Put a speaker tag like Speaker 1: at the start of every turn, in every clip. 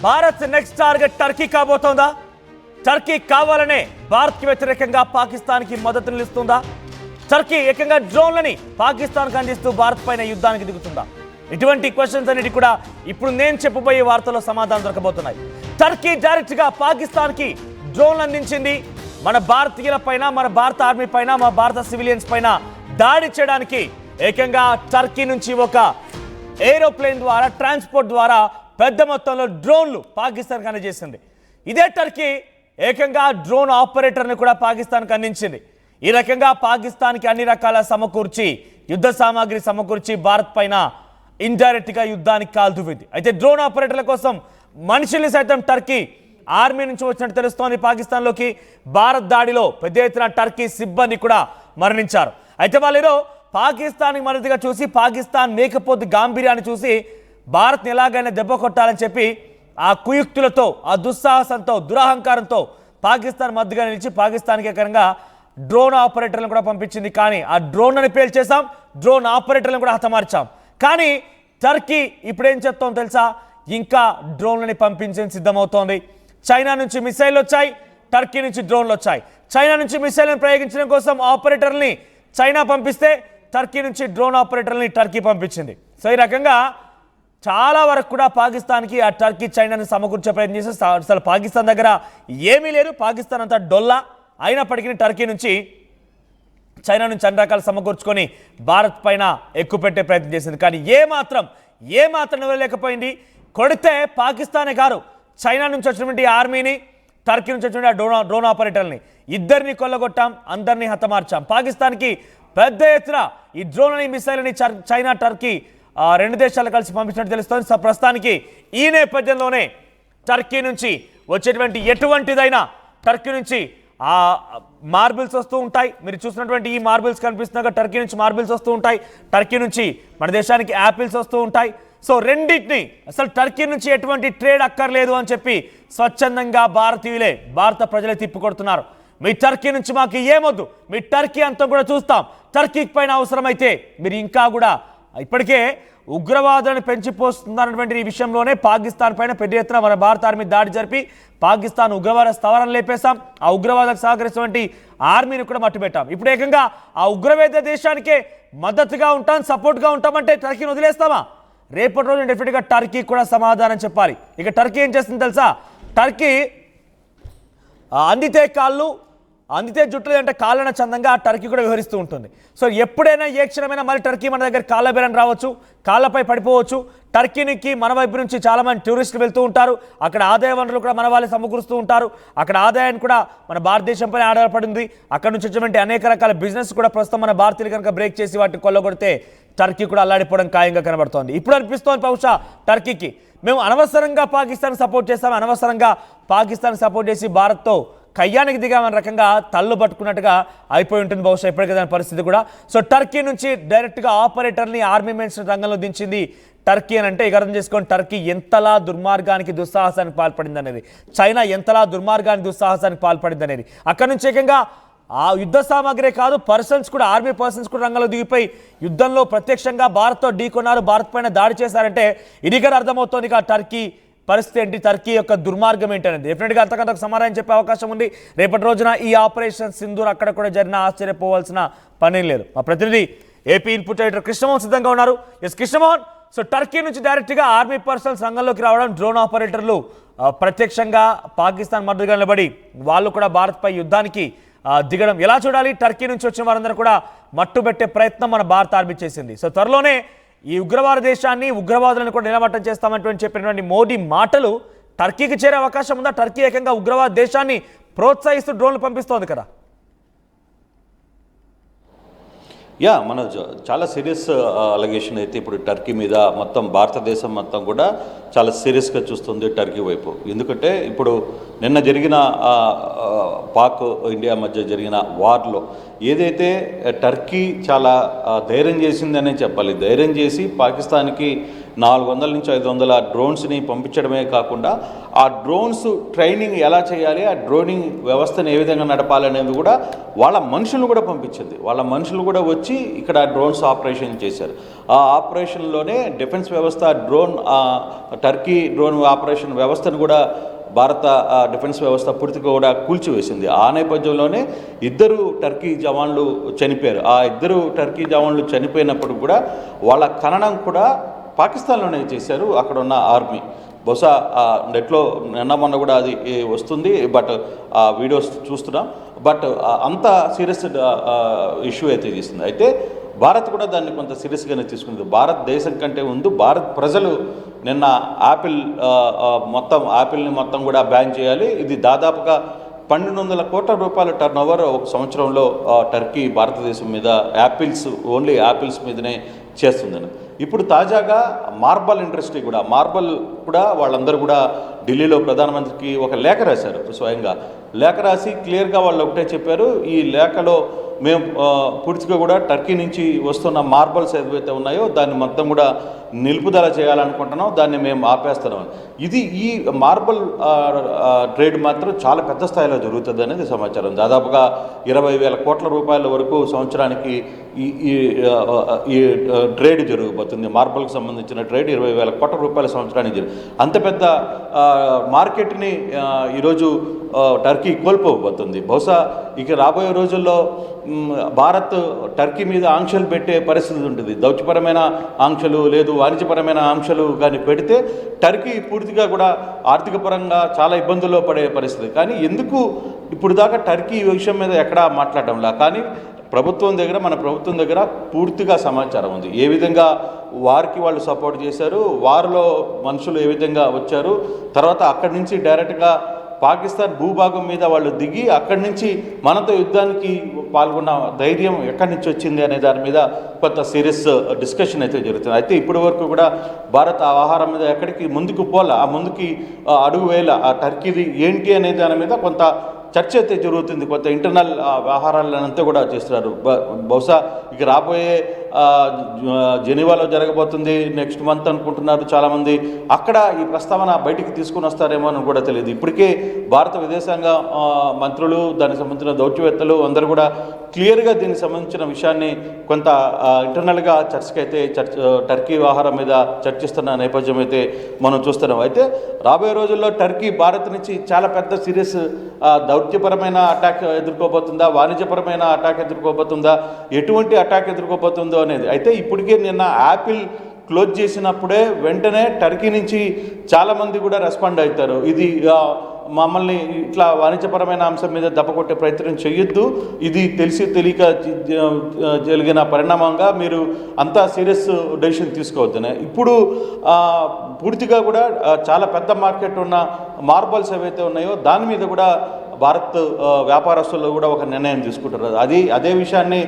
Speaker 1: Bharat next target Turkey కాబోతోందా? Turkey కావాలనే భారత్కి వ్యతిరేకంగా పాకిస్తాన్కి మద్దతు నిలుస్తుందా? టర్కీ ఏకంగా డ్రోన్లని పాకిస్తాన్కి అందిస్తూ భారత్ పైన యుద్ధానికి దిగుతుందా? ఇటువంటి క్వశ్చన్స్ అన్నిటి కూడా ఇప్పుడు నేను చెప్పబోయే వార్తల్లో సమాధానం దొరకబోతున్నాయి. టర్కీ డైరెక్ట్ గా పాకిస్తాన్కి డ్రోన్లు అందించింది. మన భారతీయుల పైన, మన భారత ఆర్మీ పైన, మన భారత సివిలియన్స్ పైన దాడి చేయడానికి ఏకంగా టర్కీ నుంచి ఒక ఏరోప్లేన్ ద్వారా, ట్రాన్స్పోర్ట్ ద్వారా పెద్ద మొత్తంలో డ్రోన్లు పాకిస్తాన్కి అందజేసింది. ఇదే టర్కీ ఏకంగా డ్రోన్ ఆపరేటర్ని కూడా పాకిస్తాన్కి అందించింది. ఈ రకంగా పాకిస్తాన్కి అన్ని రకాల సమకూర్చి, యుద్ధ సామాగ్రి సమకూర్చి భారత్ పైన ఇండైరెక్ట్ గా యుద్ధానికి కాల్దువింది. అయితే డ్రోన్ ఆపరేటర్ల కోసం మనుషుల్ని సైతం టర్కీ ఆర్మీ నుంచి వచ్చినట్టు తెలుస్తోంది. పాకిస్తాన్లోకి భారత్ దాడిలో పెద్ద ఎత్తున టర్కీ సిబ్బంది కూడా మరణించారు. అయితే వాళ్ళు పాకిస్తాన్కి మద్దతుగా చూసి, పాకిస్తాన్ మేకపోతు గాంభీర్యాన్ని చూసి భారత్ని ఎలాగైనా దెబ్బ కొట్టాలని చెప్పి ఆ కుయుక్తులతో, ఆ దుస్సాహసంతో, దురహంకారంతో పాకిస్తాన్ మద్దతుగా నిలిచి పాకిస్తాన్కి ఏకంగా డ్రోన్ ఆపరేటర్లను కూడా పంపించింది. కానీ ఆ డ్రోన్లను పేల్చేసాం, డ్రోన్ ఆపరేటర్లను కూడా హతమార్చాం. కానీ టర్కీ ఇప్పుడేం చెప్తోంది తెలుసా? ఇంకా డ్రోన్లని పంపించేందుకు సిద్ధమవుతోంది. చైనా నుంచి మిసైల్ వచ్చాయి, టర్కీ నుంచి డ్రోన్లు వచ్చాయి. చైనా నుంచి మిసైల్ని ప్రయోగించడం కోసం ఆపరేటర్ని చైనా పంపిస్తే, టర్కీ నుంచి డ్రోన్ ఆపరేటర్ని టర్కీ పంపించింది. సో ఈ రకంగా చాలా వరకు కూడా పాకిస్తాన్కి ఆ టర్కీ చైనాని సమకూర్చే ప్రయత్నం చేస్తే అసలు పాకిస్తాన్ దగ్గర ఏమీ లేదు. పాకిస్తాన్ అంతా డొల్లా. అయినప్పటికీ టర్కీ నుంచి, చైనా నుంచి అన్ని రకాలు సమకూర్చుకొని భారత్ పైన ఎక్కుపెట్టే ప్రయత్నం చేసింది. కానీ ఏమాత్రం నివ్వలేకపోయింది. కొడితే పాకిస్తానే కాదు, చైనా నుంచి వచ్చినటువంటి ఆర్మీని, టర్కీ నుంచి వచ్చినటువంటి డ్రోన్ ఆపరేటర్ని ఇద్దరిని కొల్లగొట్టాం, అందరినీ హతమార్చాం. పాకిస్తాన్కి పెద్ద ఎత్తున ఈ డ్రోన్లని, మిసైల్ని చైనా, టర్కీ రెండు దేశాలు కలిసి పంపించినట్టు తెలుస్తోంది. ప్రస్తుతానికి ఈ నేపథ్యంలోనే టర్కీ నుంచి వచ్చేటువంటి ఎటువంటిదైనా, టర్కీ నుంచి మార్బిల్స్ వస్తూ ఉంటాయి. మీరు చూసినటువంటి ఈ మార్బిల్స్ కనిపిస్తున్నాక టర్కీ నుంచి మార్బిల్స్ వస్తూ ఉంటాయి. టర్కీ నుంచి మన దేశానికి యాపిల్స్ వస్తూ ఉంటాయి. సో రెండింటిని, అసలు టర్కీ నుంచి ఎటువంటి ట్రేడ్ అక్కర్లేదు అని చెప్పి స్వచ్ఛందంగా భారతీయులే, భారత ప్రజలే తిప్పికొడుతున్నారు. మీ టర్కీ నుంచి మాకు ఏమొద్దు, మీ టర్కీ అంతా కూడా చూస్తాం. టర్కీ పైన అవసరమైతే మీరు ఇంకా కూడా ఇప్పటికే ఉగ్రవాదాన్ని పెంచిపోస్తున్నటువంటి ఈ విషయంలోనే పాకిస్తాన్ పైన పెద్ద ఎత్తున మన భారత ఆర్మీ దాడి జరిపి పాకిస్తాన్ ఉగ్రవాద స్థావరాలను లేపేశాం. ఆ ఉగ్రవాదకు సహకరిస్తున్నటువంటి ఆర్మీని కూడా మట్టుపెట్టాం. ఇప్పుడు ఏకంగా ఆ ఉగ్రవేద దేశానికే మద్దతుగా ఉంటాం, సపోర్ట్గా ఉంటామంటే టర్కీని వదిలేస్తామా? రేపటి రోజు డెఫినెట్గా టర్కీ కూడా సమాధానం చెప్పాలి. ఇక టర్కీ ఏం చేస్తుంది తెలుసా? టర్కీ అందితే కాళ్ళు, అందితే జుట్టు అంటే కాళ్ళన చందంగా టర్కీ కూడా వ్యవహరిస్తూ ఉంటుంది. సో ఎప్పుడైనా, ఏ క్షణమైనా మళ్ళీ టర్కీ మన దగ్గర కాళ్ళ బేరం రావచ్చు, కాళ్ళపై పడిపోవచ్చు. టర్కీకి మన వైపు నుంచి చాలామంది టూరిస్టులు వెళ్తూ ఉంటారు. అక్కడ ఆదాయ వనరులు కూడా మన వాళ్ళే సమకూరుస్తూ ఉంటారు. అక్కడ ఆదాయాన్ని కూడా మన భారతదేశంపైన ఆధారపడింది. అక్కడ నుంచి వచ్చేటువంటి అనేక రకాల బిజినెస్ కూడా ప్రస్తుతం మన భారతీయులు కనుక బ్రేక్ చేసి వాటిని కొల్లగొడితే టర్కీ కూడా అల్లాడిపోవడం ఖాయంగా కనబడుతోంది. ఇప్పుడు అనిపిస్తోంది బహుశా టర్కీకి, మేము అనవసరంగా పాకిస్తాన్ సపోర్ట్ చేస్తాం, అనవసరంగా పాకిస్తాన్ సపోర్ట్ చేసి భారత్తో కయ్యానికి దిగామన్న రకంగా తల్లు పట్టుకున్నట్టుగా అయిపోయి ఉంటుంది బహుశా ఇప్పటికే దాని పరిస్థితి కూడా. సో టర్కీ నుంచి డైరెక్ట్గా ఆపరేటర్ని, ఆర్మీమెంట్స్ రంగంలో దించింది టర్కీ అని అంటే ఇక అర్థం చేసుకోండి టర్కీ ఎంతలా దుర్మార్గానికి, దుస్సాహసానికి పాల్పడింది అనేది, చైనా ఎంతలా దుర్మార్గానికి, దుస్సాహసానికి పాల్పడింది అనేది. అక్కడ నుంచి ఏకంగా ఆ యుద్ధ సామాగ్రి కాదు, పర్సన్స్ కూడా, ఆర్మీ పర్సన్స్ కూడా రంగంలో దిగిపోయి యుద్ధంలో ప్రత్యక్షంగా భారత్తో ఢీకొన్నారు, భారత్ పైన దాడి చేశారంటే ఇది కూడా అర్థమవుతోంది ఇక టర్కీ పరిస్థితి ఏంటి, టర్కీ యొక్క దుర్మార్గం ఏంటి అనేది. డెఫినెట్గా అంతకంతకు సమాధానం చెప్పే అవకాశం ఉంది. రేపటి రోజున ఈ ఆపరేషన్ సింధూర్ అక్కడ కూడా జరిగిన ఆశ్చర్యపోవాల్సిన పని లేదు. మా ప్రతినిధి ఏపీ ఇన్పుట్ ఎడిటర్ కృష్ణమోహన్ సిద్ధంగా ఉన్నారు. ఎస్ కృష్ణమోహన్, సో టర్కీ నుంచి డైరెక్ట్గా ఆర్మీ పర్సన్స్ రంగంలోకి రావడం, డ్రోన్ ఆపరేటర్లు ప్రత్యక్షంగా పాకిస్తాన్ మద్దతుగా నిలబడి వాళ్ళు కూడా భారత్పై యుద్ధానికి దిగడం ఎలా చూడాలి? టర్కీ నుంచి వచ్చిన వారందరూ కూడా మట్టుబెట్టే ప్రయత్నం మన భారత ఆర్మీ చేసింది. సో త్వరలోనే ఈ ఉగ్రవాద దేశాన్ని, ఉగ్రవాదులను కూడా నిలబట్టం చేస్తామంటూ చెప్పినటువంటి మోడీ మాటలు టర్కీకి చేరే అవకాశం ఉందా? టర్కీ ఏకంగా ఉగ్రవాద దేశాన్ని ప్రోత్సహిస్తూ డ్రోన్లు పంపిస్తోంది కదా.
Speaker 2: మనోజ్, చాలా సీరియస్ అలిగేషన్ అయితే ఇప్పుడు టర్కీ మీద మొత్తం భారతదేశం మొత్తం కూడా చాలా సీరియస్గా చూస్తుంది టర్కీ వైపు. ఎందుకంటే ఇప్పుడు నిన్న జరిగిన పాక్ ఇండియా మధ్య జరిగిన వార్లో ఏదైతే టర్కీ చాలా ధైర్యం చేసిందనే చెప్పాలి. ధైర్యం చేసి పాకిస్తాన్కి 400 నుంచి 500 డ్రోన్స్ని పంపించడమే కాకుండా ఆ డ్రోన్స్ ట్రైనింగ్ ఎలా చేయాలి, ఆ డ్రోనింగ్ వ్యవస్థను ఏ విధంగా నడపాలనేది కూడా వాళ్ళ మనుషులు కూడా పంపించింది. వాళ్ళ మనుషులు కూడా వచ్చి ఇక్కడ డ్రోన్స్ ఆపరేషన్ చేశారు. ఆ ఆపరేషన్లోనే డిఫెన్స్ వ్యవస్థ టర్కీ డ్రోన్ ఆపరేషన్ వ్యవస్థను కూడా భారత డిఫెన్స్ వ్యవస్థ పూర్తిగా కూడా కూల్చివేసింది. ఆ నేపథ్యంలోనే 2 టర్కీ జవాన్లు చనిపోయారు. ఆ 2 టర్కీ జవాన్లు చనిపోయినప్పుడు కూడా వాళ్ళ ఖననం కూడా పాకిస్తాన్లోనే చేశారు అక్కడ ఉన్న ఆర్మీ. బహుశా నెట్లో నిన్న మొన్న కూడా అది వస్తుంది, బట్ ఆ వీడియోస్ చూస్తున్నాం. బట్ అంత సీరియస్ ఇష్యూ అయితే తీస్తుంది. అయితే భారత్ కూడా దాన్ని కొంత సీరియస్గానే తీసుకుంది. భారతదేశం కంటే ముందు భారత్ ప్రజలు నిన్న యాపిల్ని మొత్తం కూడా బ్యాన్ చేయాలి. ఇది దాదాపుగా 1200 కోట్ల రూపాయల టర్న్ ఓవర్ ఒక సంవత్సరంలో టర్కీ భారతదేశం మీద ఓన్లీ యాపిల్స్ మీదనే చేస్తుందని. ఇప్పుడు తాజాగా మార్బల్ ఇండస్ట్రీ కూడా వాళ్ళందరూ కూడా ఢిల్లీలో ప్రధానమంత్రికి ఒక లేఖ రాశారు. స్వయంగా లేఖ రాసి క్లియర్గా వాళ్ళు ఒకటే చెప్పారు, ఈ లేఖలో మేము పూర్తిగా కూడా టర్కీ నుంచి వస్తున్న మార్బల్స్ ఏదైతే ఉన్నాయో దాన్ని మొత్తం కూడా నిలుపుదల చేయాలనుకుంటున్నాం, దాన్ని మేము ఆపేస్తున్నాం. ఈ మార్బల్ ట్రేడ్ మాత్రం చాలా పెద్ద స్థాయిలో జరుగుతుంది అనేది సమాచారం. దాదాపుగా 20,000 కోట్ల రూపాయల వరకు సంవత్సరానికి ఈ ట్రేడ్ జరగబోతుంది. మార్బల్కి సంబంధించిన ట్రేడ్ 20,000 కోట్ల రూపాయల సంవత్సరానికి అంత పెద్ద మార్కెట్ని ఈరోజు టర్కీ కోల్పోబోతుంది. బహుశా ఇక రాబోయే రోజుల్లో భారత్ టర్కీ మీద ఆంక్షలు పెట్టే పరిస్థితి ఉంటుంది. దౌత్యపరమైన ఆంక్షలు లేదు, వాణిజ్యపరమైన ఆంక్షలు కానీ పెడితే టర్కీ పూర్తిగా కూడా ఆర్థిక పరంగా చాలా ఇబ్బందుల్లో పడే పరిస్థితి. కానీ ఎందుకు ఇప్పుడు దాకా టర్కీ ఈ విషయం మీద ఎక్కడా మాట్లాడడంలా, కానీ మన ప్రభుత్వం దగ్గర పూర్తిగా సమాచారం ఉంది. ఏ విధంగా వారికి వాళ్ళు సపోర్ట్ చేశారు, వారిలో మనుషులు ఏ విధంగా వచ్చారు, తర్వాత అక్కడి నుంచి డైరెక్ట్గా పాకిస్తాన్ భూభాగం మీద వాళ్ళు దిగి అక్కడి నుంచి మనతో యుద్ధానికి పాల్గొన్న ధైర్యం ఎక్కడి నుంచి వచ్చింది అనే దాని మీద కొంత సీరియస్ డిస్కషన్ అయితే జరుగుతుంది. అయితే ఇప్పటి వరకు కూడా భారత్ ఆ వ్యవహారం మీద ఎక్కడికి ముందుకు ముందుకి అడుగు వేయాల, ఆ టర్కీది ఏంటి అనే దాని మీద కొంత చర్చ అయితే జరుగుతుంది. కొంత ఇంటర్నల్ వ్యవహారాలంతా కూడా చేస్తున్నారు. బహుశా ఇక రాబోయే జెనీవాలో జరగబోతుంది నెక్స్ట్ మంత్ అనుకుంటున్నారు చాలామంది. అక్కడ ఈ ప్రస్తావన బయటికి తీసుకుని వస్తారేమో అని కూడా తెలియదు. ఇప్పటికే భారత విదేశాంగ మంత్రులు, దానికి సంబంధించిన దౌత్యవేత్తలు అందరూ కూడా క్లియర్గా దీనికి సంబంధించిన విషయాన్ని కొంత ఇంటర్నల్గా టర్కీ వ్యవహారం మీద చర్చిస్తున్న నేపథ్యం అయితే మనం చూస్తున్నాం. అయితే రాబోయే రోజుల్లో టర్కీ భారత్ నుంచి చాలా పెద్ద సీరియస్ దౌత్యపరమైన అటాక్ ఎదుర్కోబోతుందా, వాణిజ్యపరమైన అటాక్ ఎదుర్కోబోతుందా, ఎటువంటి అటాక్ ఎదుర్కోబోతుందో అనేది. అయితే ఇప్పటికే నిన్న యాపిల్ క్లోజ్ చేసినప్పుడే వెంటనే టర్కీ నుంచి చాలామంది కూడా రెస్పాండ్ అవుతారు. ఇది మమ్మల్ని ఇట్లా వాణిజ్యపరమైన అంశం మీద దెబ్బకొట్టే ప్రయత్నం చేయొద్దు, ఇది తెలియక జరిగిన పరిణామంగా మీరు అంతా సీరియస్ డెసిషన్ తీసుకోవద్దని. ఇప్పుడు పూర్తిగా కూడా చాలా పెద్ద మార్కెట్ ఉన్న మార్బల్స్ ఏవైతే ఉన్నాయో దాని మీద కూడా భారత్ వ్యాపారస్తులు కూడా ఒక నిర్ణయం తీసుకుంటారు. అదే విషయాన్ని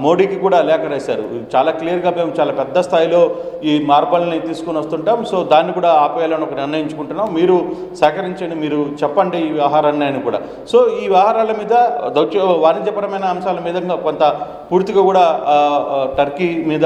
Speaker 2: మోడీకి కూడా లేఖ రాశారు. చాలా క్లియర్గా మేము చాలా పెద్ద స్థాయిలో ఈ మార్బల్ని తీసుకుని వస్తుంటాం, సో దాన్ని కూడా ఆపేయాలని ఒక నిర్ణయించుకుంటున్నాం, మీరు సహకరించండి, మీరు చెప్పండి ఈ వ్యవహారాన్ని అని కూడా. సో ఈ వ్యవహారాల మీద వాణిజ్యపరమైన అంశాల మీద కొంత పూర్తిగా కూడా టర్కీ మీద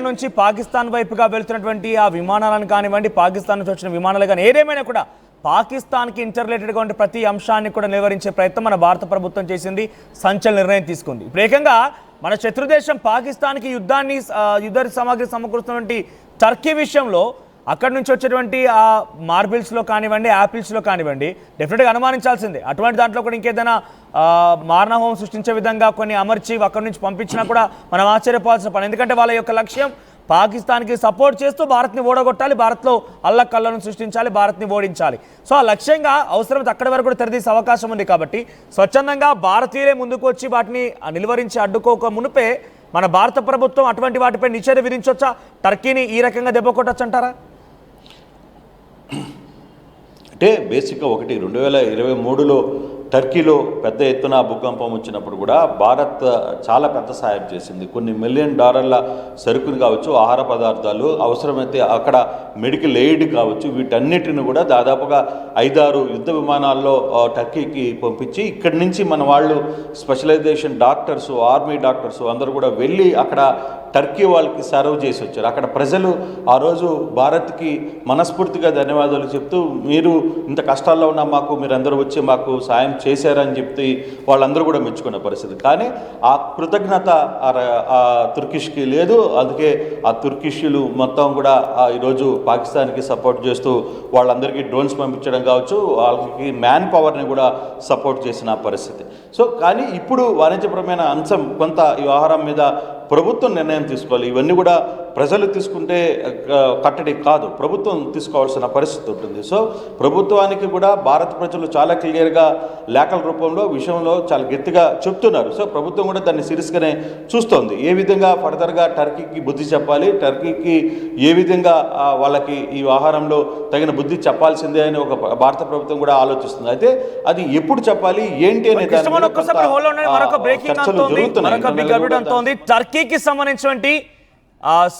Speaker 1: నుంచి పాకిస్తాన్ వైపుగా వెళ్తున్నటువంటి ఆ విమానాలను కానివ్వండి, పాకిస్తాన్ నుంచి వచ్చిన విమానాలు కానీ ఏదేమైనా కూడా పాకిస్తాన్కి ఇంటర్రిలేటెడ్గా ఉండే ప్రతి అంశాన్ని కూడా నివారించే ప్రయత్నం మన భారత ప్రభుత్వం చేసింది, సంచలన నిర్ణయం తీసుకుంది. ఇప్పుడు ఏకంగా మన శత్రుదేశం పాకిస్తాన్కి యుద్ధ సామాగ్రి సమకూరుస్తున్నటువంటి టర్కీ విషయంలో అక్కడి నుంచి వచ్చేటువంటి ఆ మార్బిల్స్లో కానివ్వండి, యాపిల్స్లో కానివ్వండి డెఫినెట్గా అనుమానించాల్సిందే. అటువంటి దాంట్లో కూడా ఇంకేదైనా మారణహోమం సృష్టించే విధంగా కొన్ని అమర్చి అక్కడి నుంచి పంపించినా కూడా మనం ఆశ్చర్యపోవాల్సిన పని. ఎందుకంటే వాళ్ళ యొక్క లక్ష్యం పాకిస్తాన్కి సపోర్ట్ చేస్తూ భారత్ని ఓడగొట్టాలి, భారత్లో అల్లకల్లను సృష్టించాలి, భారత్ని ఓడించాలి. సో ఆ లక్ష్యంగా అవసరమైతే అక్కడి వరకు కూడా తెరదీసే అవకాశం ఉంది. కాబట్టి స్వచ్ఛందంగా భారతీయులే ముందుకు వచ్చి వాటిని నిలువరించి అడ్డుకోక మునిపే మన భారత ప్రభుత్వం అటువంటి వాటిపై నిషేధం విధించవచ్చా, టర్కీని ఈ రకంగా దెబ్బ కొట్టచ్చు అంటారా?
Speaker 2: అంటే బేసిక్గా 2023లో టర్కీలో పెద్ద ఎత్తున భూకంపం వచ్చినప్పుడు కూడా భారత్ చాలా పెద్ద సహాయం చేసింది. కొన్ని $1 మిలియన్ సరుకులు కావచ్చు, ఆహార పదార్థాలు, అవసరమైతే అక్కడ మెడికల్ ఎయిడ్ కావచ్చు, వీటన్నిటిని కూడా దాదాపుగా 5-6 యుద్ధ విమానాల్లో టర్కీకి పంపించి ఇక్కడి నుంచి మన వాళ్ళు స్పెషలైజేషన్ డాక్టర్స్, ఆర్మీ డాక్టర్స్ అందరూ కూడా వెళ్ళి అక్కడ టర్కీ వాళ్ళకి సర్వ్ చేసి వచ్చారు. అక్కడ ప్రజలు ఆ రోజు భారత్కి మనస్ఫూర్తిగా ధన్యవాదాలు చెప్తూ, మీరు ఇంత కష్టాల్లో ఉన్న మాకు మీరందరూ వచ్చి మాకు సాయం చేశారని చెప్పి వాళ్ళందరూ కూడా మెచ్చుకున్న పరిస్థితి. కానీ ఆ కృతజ్ఞత ఆ తుర్కిష్కి లేదు. అందుకే ఆ తుర్కిష్లు మొత్తం కూడా ఈరోజు పాకిస్తాన్కి సపోర్ట్ చేస్తూ వాళ్ళందరికీ డ్రోన్స్ పంపించడం కావచ్చు, వాళ్ళకి మ్యాన్ పవర్ని కూడా సపోర్ట్ చేసిన పరిస్థితి. సో కానీ ఇప్పుడు వాణిజ్యపరమైన అంశం కొంత ఈ వ్యవహారం మీద ప్రభుత్వం నిర్ణయం తీసుకోవాలి. ఇవన్నీ కూడా ప్రజలు తీసుకుంటే కట్టడి కాదు, ప్రభుత్వం తీసుకోవాల్సిన పరిస్థితి ఉంటుంది. సో ప్రభుత్వానికి కూడా భారత ప్రజలు చాలా క్లియర్గా లేఖల రూపంలో విషయంలో చాలా గట్టిగా చెప్తున్నారు. సో ప్రభుత్వం కూడా దాన్ని సీరియస్గానే చూస్తోంది. ఏ విధంగా ఫర్దర్గా టర్కీకి బుద్ధి చెప్పాలి, టర్కీకి ఏ విధంగా వాళ్ళకి ఈ వ్యవహారంలో తగిన బుద్ధి చెప్పాల్సిందే అని ఒక భారత ప్రభుత్వం కూడా ఆలోచిస్తుంది. అయితే అది ఎప్పుడు చెప్పాలి ఏంటి అనే
Speaker 1: టర్కీకి సంబంధించినటువంటి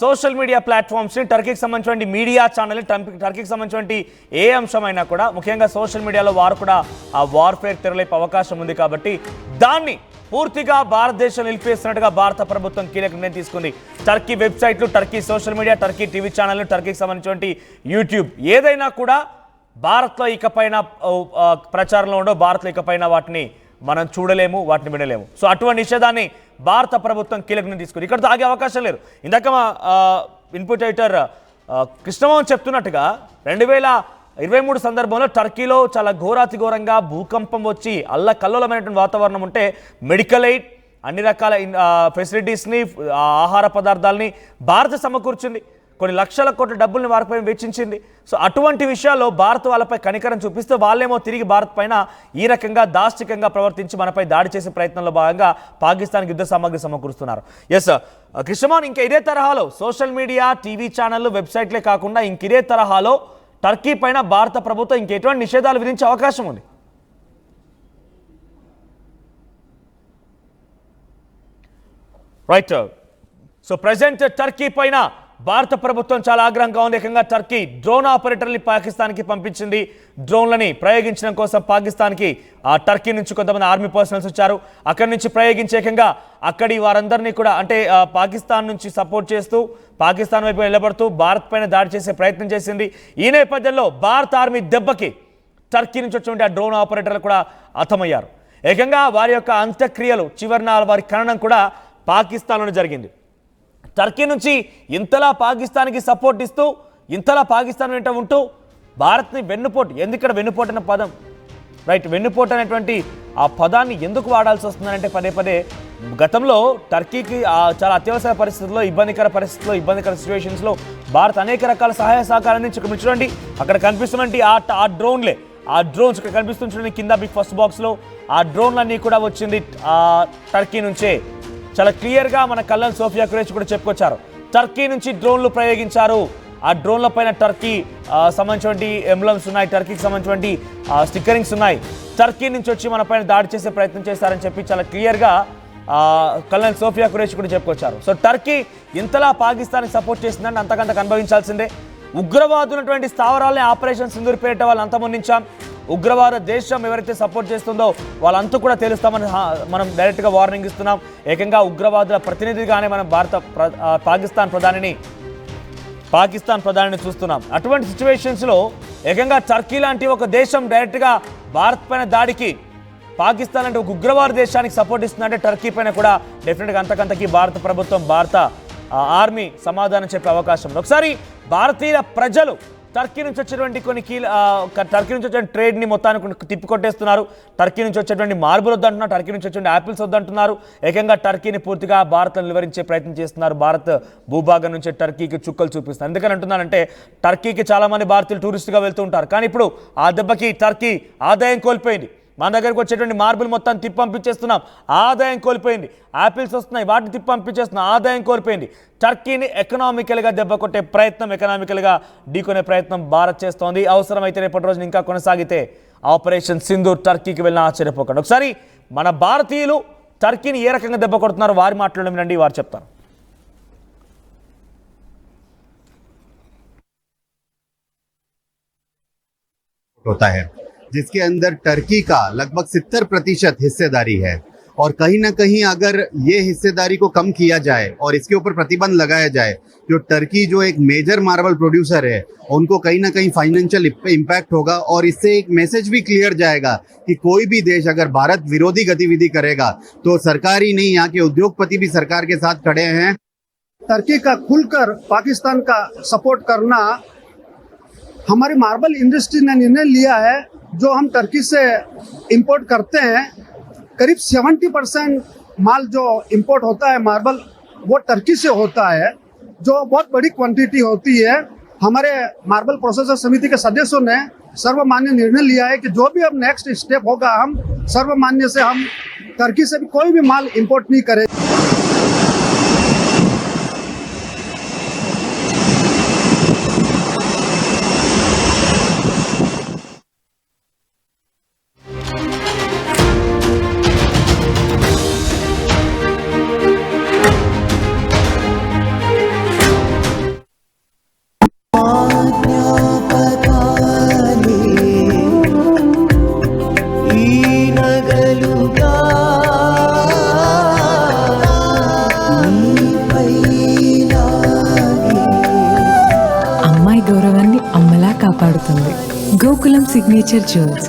Speaker 1: సోషల్ మీడియా ప్లాట్ఫామ్స్ని, టర్కీకి సంబంధించిన మీడియా ఛానల్, టర్కీకి సంబంధించిన ఏ అంశమైనా కూడా ముఖ్యంగా సోషల్ మీడియాలో వారు కూడా ఆ వార్ఫేర్ తెరలేపే అవకాశం ఉంది. కాబట్టి దాన్ని పూర్తిగా భారతదేశం నిలిపేస్తున్నట్టుగా భారత ప్రభుత్వం కీలక నిర్ణయం తీసుకుంది. టర్కీ వెబ్సైట్లు, Turkey social media, Turkey TV ఛానళ్ళు, టర్కీకి సంబంధించిన యూట్యూబ్ ఏదైనా కూడా భారత్లో ఇకపైన ప్రచారంలో ఉండవు. భారత్లో ఇకపైన వాటిని మనం చూడలేము, వాటిని వినలేము. సో అటువంటి నిషేధాన్ని భారత ప్రభుత్వం కీలక నిర్ణయం తీసుకుంది. ఇక్కడ ఆగే అవకాశం లేదు. ఇందాక మా ఇన్పుట్ ఎడిటర్ కృష్ణమోహన్ చెప్తున్నట్టుగా 2023 సందర్భంలో టర్కీలో చాలా ఘోరాతి ఘోరంగా భూకంపం వచ్చి అల్లకల్లోలమైనటువంటి వాతావరణం ఉంటే మెడికల్ ఎయిడ్, అన్ని రకాల ఫెసిలిటీస్ని, ఆహార పదార్థాలని భారత సమకూర్చింది. కొన్ని లక్షల కోట్ల డబ్బుల్ని వారిపై వెచ్చించింది. సో అటువంటి విషయాల్లో భారత్ వాళ్ళపై కనికరం చూపిస్తూ వాళ్ళేమో తిరిగి భారత్ పైన ఈ రకంగా దాష్టికంగా ప్రవర్తించి మనపై దాడి చేసే ప్రయత్నంలో భాగంగా పాకిస్తాన్కి యుద్ధ సామాగ్రి సమకూరుస్తున్నారు. ఎస్ కృష్ణమోహన్, ఇంకా ఇదే తరహాలో సోషల్ మీడియా, టీవీ ఛానళ్ళు, వెబ్సైట్లే కాకుండా ఇంకిదే తరహాలో టర్కీ పైన భారత ప్రభుత్వం ఇంకెటువంటి నిషేధాలు విధించే అవకాశం ఉంది? రైట్. సో ప్రజెంట్ టర్కీ పైన భారత ప్రభుత్వం చాలా ఆగ్రహంగా ఉంది. ఏకంగా టర్కీ డ్రోన్ ఆపరేటర్ని పాకిస్తాన్కి పంపించింది. డ్రోన్లని ప్రయోగించడం కోసం పాకిస్తాన్కి టర్కీ నుంచి కొంతమంది ఆర్మీ పర్సనల్స్ వచ్చారు. అక్కడి నుంచి ప్రయోగించే ఏకంగా అక్కడి వారందరినీ కూడా అంటే పాకిస్తాన్ నుంచి సపోర్ట్ చేస్తూ పాకిస్తాన్ వైపు నిలబడుతూ భారత్ పైన దాడి చేసే ప్రయత్నం చేసింది. ఈ నేపథ్యంలో భారత ఆర్మీ దెబ్బకి టర్కీ నుంచి వచ్చినటువంటి ఆ డ్రోన్ ఆపరేటర్లు కూడా హతమయ్యారు. ఏకంగా వారి యొక్క అంత్యక్రియలు, చివరిన వారి ఖననం కూడా పాకిస్తాన్లోనే జరిగింది. టర్కీ నుంచి ఇంతలా పాకిస్తాన్కి సపోర్ట్ ఇస్తూ, ఇంతలా పాకిస్తాన్ వెంట ఉంటూ భారత్ని వెన్నుపోటు, ఎందుకు వెన్నుపోటు అనే పదం, రైట్, వెన్నుపోటు అనేటువంటి ఆ పదాన్ని ఎందుకు వాడాల్సి వస్తుందంటే పదే పదే గతంలో టర్కీకి చాలా అత్యవసర పరిస్థితుల్లో, ఇబ్బందికర సిచ్యువేషన్స్లో భారత్ అనేక రకాల సహాయ సహకారం అందించి చూడండి అక్కడ కనిపిస్తున్నటువంటి ఆ డ్రోన్లే, ఆ డ్రోన్స్ ఇక్కడ కనిపిస్తుంది చూడండి కింద ఫస్ట్ బాక్స్లో ఆ డ్రోన్లన్నీ కూడా వచ్చింది టర్కీ నుంచే. చాలా క్లియర్గా మన కల్నల్ సోఫియా కురేష్ కూడా చెప్పుకొచ్చారు. టర్కీ నుంచి డ్రోన్లు ప్రయోగించారు. ఆ డ్రోన్ల పైన టర్కీ సంబంధించినటువంటి ఎంబ్లమ్స్ ఉన్నాయి, టర్కీకి సంబంధించినటువంటి స్టిక్కరింగ్స్ ఉన్నాయి. టర్కీ నుంచి వచ్చి మన పైన దాడి చేసే ప్రయత్నం చేస్తారని చెప్పి చాలా క్లియర్గా కల్నల్ సోఫియా కురేష్ కూడా చెప్పుకొచ్చారు. సో టర్కీ ఇంతలా పాకిస్తాన్కి సపోర్ట్ చేసిందంటే అంతకంతకు అనుభవించాల్సిందే. ఉగ్రవాదున్నటువంటి స్థావరాలని ఆపరేషన్ సింధూర్ పేరిట వాళ్ళు అంతమొందించాం. ఉగ్రవాద దేశం ఎవరైతే సపోర్ట్ చేస్తుందో వాళ్ళంతా కూడా తెలుస్తామని మనం డైరెక్ట్గా వార్నింగ్ ఇస్తున్నాం. ఏకంగా ఉగ్రవాదుల ప్రతినిధిగానే మనం పాకిస్తాన్ ప్రధానిని చూస్తున్నాం. అటువంటి సిచ్యువేషన్స్లో ఏకంగా టర్కీ లాంటి ఒక దేశం డైరెక్ట్గా భారత్ పైన దాడికి పాకిస్తాన్ అంటే ఒక ఉగ్రవాద దేశానికి సపోర్ట్ ఇస్తుందంటే టర్కీ పైన కూడా డెఫినెట్గా అంతకంతకి భారత ప్రభుత్వం, భారత ఆర్మీ సమాధానం చెప్పే అవకాశం ఉంది. ఒకసారి భారతీయ ప్రజలు టర్కీ నుంచి వచ్చేటువంటి టర్కీ నుంచి వచ్చే ట్రేడ్ని మొత్తానికి తిప్పికొట్టేస్తున్నారు. టర్కీ నుంచి వచ్చేటువంటి మార్బుల్ వద్దంటున్నారు, టర్కీ నుంచి వచ్చేటువంటి యాపిల్స్ వద్దంటున్నారు. ఏకంగా టర్కీని పూర్తిగా భారత్లో నిలువరించే ప్రయత్నం చేస్తున్నారు. భారత్ భూభాగం నుంచి టర్కీకి చుక్కలు చూపిస్తున్నారు. ఎందుకని అంటున్నానంటే టర్కీకి చాలామంది భారతీయులు టూరిస్టుగా వెళ్తూ ఉంటారు. కానీ ఇప్పుడు ఆ దెబ్బకి టర్కీ ఆదాయం కోల్పోయింది. మన దగ్గరకు వచ్చేటువంటి మార్బుల్ మొత్తం తిప్పంపించేస్తున్నాం, ఆదాయం కోల్పోయింది. యాపిల్స్ వస్తున్నాయి, వాటిని తిప్పంపించేస్తున్నాం, ఆదాయం కోల్పోయింది. టర్కీని ఎకనామికల్గా దెబ్బ కొట్టే ప్రయత్నం, ఎకనామికల్గా ఢీకొనే ప్రయత్నం భారత్ చేస్తోంది. అవసరమైతే రేపటి రోజున ఇంకా కొనసాగితే ఆపరేషన్ సింధూర్ టర్కీకి వెళ్ళిన ఆశ్చర్యపోకండి. ఒకసారి మన భారతీయులు టర్కీని ఏ రకంగా దెబ్బ కొడుతున్నారో వారి మాట్లాడడం వినండి, వారు చెప్తారు.
Speaker 3: होता है जिसके अंदर टर्की का लगभग 70% हिस्सेदारी है और कहीं ना कहीं अगर ये हिस्सेदारी को कम किया जाए और इसके ऊपर प्रतिबंध लगाया जाए, जो टर्की जो एक मेजर मार्बल प्रोड्यूसर है उनको कहीं ना कहीं फाइनेंशियल इम्पैक्ट होगा और इससे एक मैसेज भी क्लियर जाएगा कि कोई भी देश अगर भारत विरोधी गतिविधि करेगा तो सरकार ही नहीं, यहाँ के उद्योगपति भी सरकार के साथ खड़े हैं।
Speaker 4: टर्की का खुलकर पाकिस्तान का सपोर्ट करना हमारी मार्बल इंडस्ट्री ने निर्णय लिया है। जो हम टर्की से इंपोर्ट करते हैं, करीब 70% माल जो इंपोर्ट होता है मार्बल, वो टर्की से होता है, जो बहुत बड़ी क्वांटिटी होती है। हमारे मार्बल प्रोसेसर समिति के सदस्यों ने सर्वमान्य निर्णय लिया है कि जो भी अब नेक्स्ट स्टेप होगा, हम सर्वमान्य से हम टर्की से भी कोई भी माल इंपोर्ट नहीं करें।
Speaker 5: గౌరవాన్ని అమ్మలా కాపాడుతుంది. Gokulam signature jewels.